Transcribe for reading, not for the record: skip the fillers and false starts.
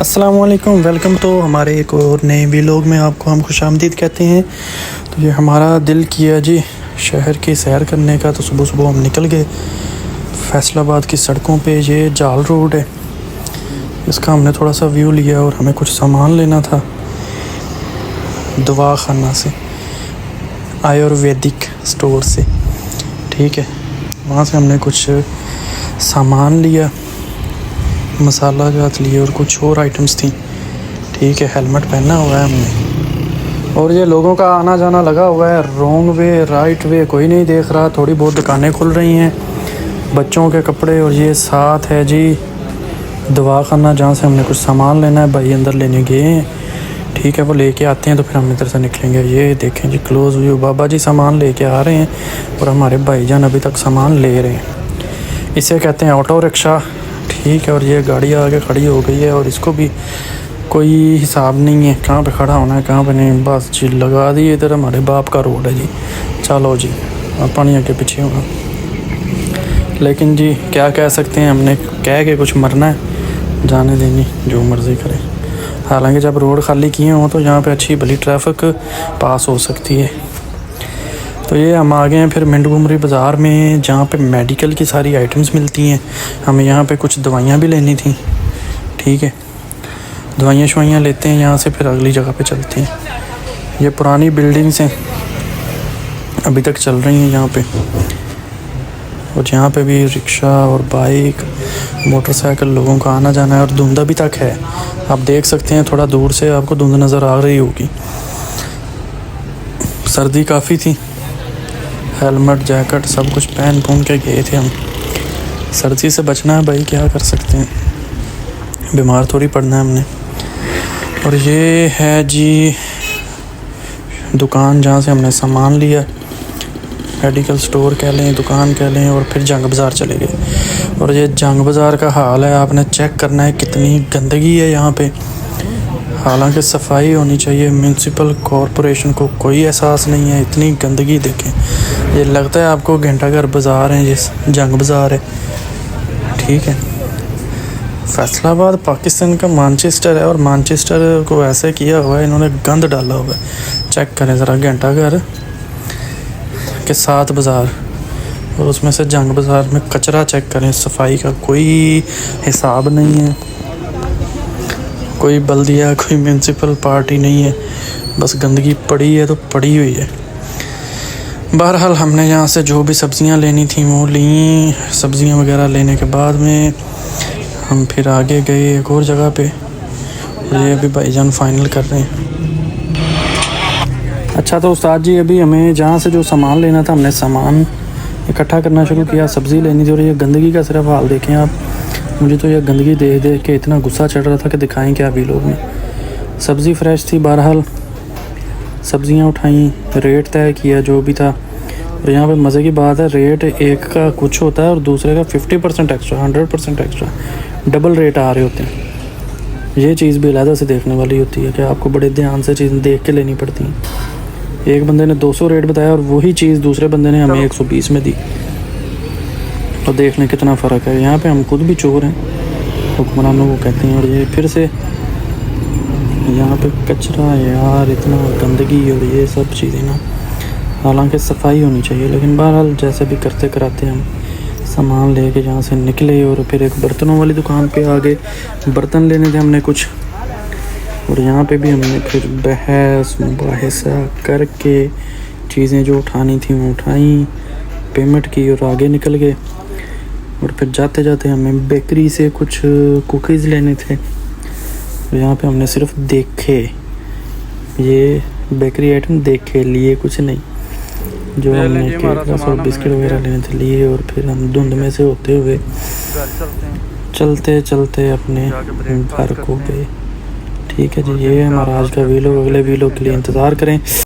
अस्सलामुअलैकुम, वेलकम। तो हमारे एक और नए व्लॉग में आपको हम खुशामदीद कहते हैं। तो ये हमारा दिल किया जी शहर की सैर करने का। तो सुबह सुबह हम निकल गए फैसलाबाद की सड़कों पे। ये जाल रोड है, इसका हमने थोड़ा सा व्यू लिया और हमें कुछ सामान लेना था दवा खाना से, आयुर्वेदिक स्टोर से। ठीक है, वहाँ से हमने कुछ सामान लिया, मसाला जात लिए और कुछ और आइटम्स थी। ठीक है, हेलमेट पहना हुआ है हमने। और ये लोगों का आना जाना लगा हुआ है, रॉन्ग वे राइट वे कोई नहीं देख रहा। थोड़ी बहुत दुकानें खुल रही हैं बच्चों के कपड़े। और ये साथ है जी दवा खाना, जहाँ से हमने कुछ सामान लेना है। भाई अंदर लेने गए हैं, ठीक है, वो लेके आते हैं तो फिर हम इधर से निकलेंगे। ये देखें जी क्लोज व्यू, बाबा जी सामान लेके आ रहे हैं और हमारे भाईजान अभी तक सामान ले रहे हैं। इसे कहते हैं ऑटो रिक्शा। ठीक है, और ये गाड़ी आगे खड़ी हो गई है और इसको भी कोई हिसाब नहीं है कहाँ पे खड़ा होना है कहाँ पे नहीं। बस जी लगा दी, इधर हमारे बाप का रोड है जी। चलो जी, पानी आगे पीछे होना। लेकिन जी क्या कह सकते हैं, हमने कह के कुछ मरना है, जाने देनी जो मर्ज़ी करे। हालांकि जब रोड खाली किए हों तो यहाँ पे अच्छी भली ट्रैफिक पास हो सकती है। तो ये हम आ गए हैं फिर मिंटगुमरी बाज़ार में, जहाँ पे मेडिकल की सारी आइटम्स मिलती हैं। हमें यहाँ पे कुछ दवाइयाँ भी लेनी थी। ठीक है, दवाइयाँ शवाइयाँ लेते हैं यहाँ से, फिर अगली जगह पे चलते हैं। ये पुरानी बिल्डिंग्स हैं, अभी तक चल रही हैं यहाँ पे। और यहाँ पे भी रिक्शा और बाइक मोटरसाइकिल लोगों का आना जाना है। और धुंध अभी तक है, आप देख सकते हैं, थोड़ा दूर से आपको धुंध नज़र आ रही होगी। सर्दी काफ़ी थी, हेलमेट जैकेट सब कुछ पहन के गए थे हम। सर्दी से बचना है भाई, क्या कर सकते हैं, बीमार थोड़ी पड़ना है हमने। और ये है जी दुकान जहाँ से हमने सामान लिया, मेडिकल स्टोर कह लें, दुकान कह लें। और फिर जंग बाज़ार चले गए। और ये जंग बाज़ार का हाल है, आपने चेक करना है कितनी गंदगी है यहाँ पे। हालांकि सफाई होनी चाहिए, म्यूनसिपल कॉरपोरेशन को कोई एहसास नहीं है। इतनी गंदगी देखें, ये लगता है आपको घंटाघर बाज़ार है, जिस जंग बाज़ार है। ठीक है, फैसलाबाद पाकिस्तान का मानचेस्टर है और मानचेस्टर को ऐसे किया हुआ है इन्होंने, गंद डाला हुआ है। चेक करें ज़रा, घंटाघर के साथ बाज़ार और उसमें से जंग बाज़ार में कचरा चेक करें। सफाई का कोई हिसाब नहीं है, कोई बल्दिया कोई म्यूनसिपल पार्टी नहीं है, बस गंदगी पड़ी है तो पड़ी हुई है। बहरहाल हमने यहाँ से जो भी सब्ज़ियाँ लेनी थी वो ली। सब्ज़ियाँ वगैरह लेने के बाद में हम फिर आगे गए एक और जगह पे। ये अभी भाईजान फाइनल कर रहे हैं। अच्छा, तो उस्ताद जी अभी हमें जहाँ से जो सामान लेना था हमने सामान इकट्ठा करना शुरू किया, सब्ज़ी लेनी थी। और ये गंदगी का सिर्फ हाल देखें आप, मुझे तो यह गंदगी देख देख के इतना गुस्सा चढ़ रहा था कि दिखाएं क्या भी लोग में। सब्ज़ी फ्रेश थी, बहरहाल सब्ज़ियाँ उठाई, रेट तय किया जो भी था। और यहाँ पे मज़े की बात है, रेट एक का कुछ होता है और दूसरे का 50% एक्स्ट्रा, 100% एक्स्ट्रा, डबल रेट आ रहे होते हैं। ये चीज़ भी अलग से देखने वाली होती है कि आपको बड़े ध्यान से चीज़ें देख के लेनी पड़ती हैं। एक बंदे ने 200 रेट बताया और वही चीज़ दूसरे बंदे ने हमें 120 में दी। तो देख लें कितना फ़र्क है। यहाँ पे हम खुद भी चोर हैं, हुक्मरानों को कहते हैं। और ये फिर से यहाँ पे कचरा यार, इतना गंदगी और ये सब चीज़ें ना। हालांकि सफाई होनी चाहिए, लेकिन बहरहाल जैसे भी करते कराते हम सामान ले के यहाँ से निकले। और फिर एक बर्तनों वाली दुकान पे आ गए, बर्तन लेने थे हमने कुछ। और यहाँ पे भी हमने फिर बहस मुबाहिसा करके चीज़ें जो उठानी थी वो उठाई, पेमेंट की और आगे निकल गए। और फिर जाते जाते हमें बेकरी से कुछ कुकीज़ लेने थे। तो यहाँ पे हमने सिर्फ देखे, ये बेकरी आइटम देखे, लिए कुछ नहीं। जो हमने केक और बिस्किट वगैरह लेने थे लिए। और फिर हम धुंध में से होते हुए चलते चलते अपने घर को गए। ठीक है जी, ये हमारा आज का वीडियो। अगले वीडियो के लिए इंतज़ार करें।